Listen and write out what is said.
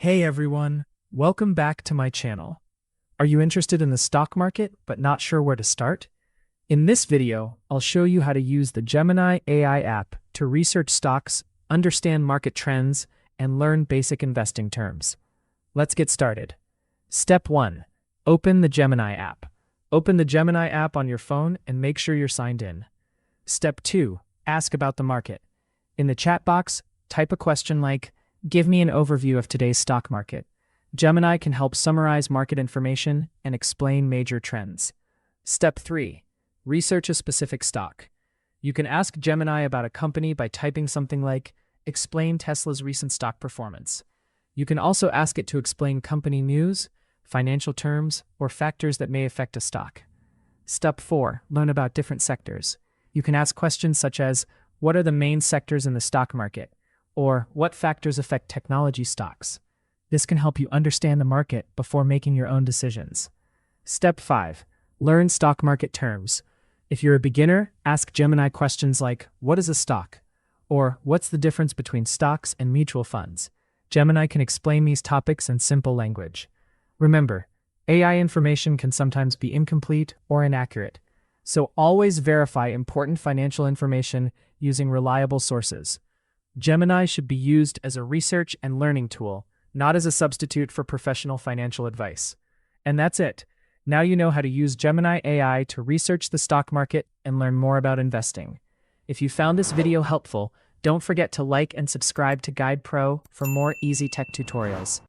Hey everyone, welcome back to my channel. Are you interested in the stock market but not sure where to start? In this video, I'll show you how to use the Gemini AI app to research stocks, understand market trends, and learn basic investing terms. Let's get started. Step 1. Open the Gemini app. Open the Gemini app on your phone and make sure you're signed in. Step 2. Ask about the market. In the chat box, type a question like, "Give me an overview of today's stock market." Gemini can help summarize market information and explain major trends. Step 3. Research a specific stock. You can ask Gemini about a company by typing something like, "Explain Tesla's recent stock performance." You can also ask it to explain company news, financial terms, or factors that may affect a stock. Step 4. Learn about different sectors. You can ask questions such as, "What are the main sectors in the stock market?" Or "What factors affect technology stocks?" This can help you understand the market before making your own decisions. Step 5. Learn stock market terms. If you're a beginner, ask Gemini questions like, "What is a stock?" Or "What's the difference between stocks and mutual funds?" Gemini can explain these topics in simple language. Remember, AI information can sometimes be incomplete or inaccurate, so always verify important financial information using reliable sources. Gemini should be used as a research and learning tool, not as a substitute for professional financial advice. And that's it. Now you know how to use Gemini AI to research the stock market and learn more about investing. If you found this video helpful, don't forget to like and subscribe to Guide Pro for more easy tech tutorials.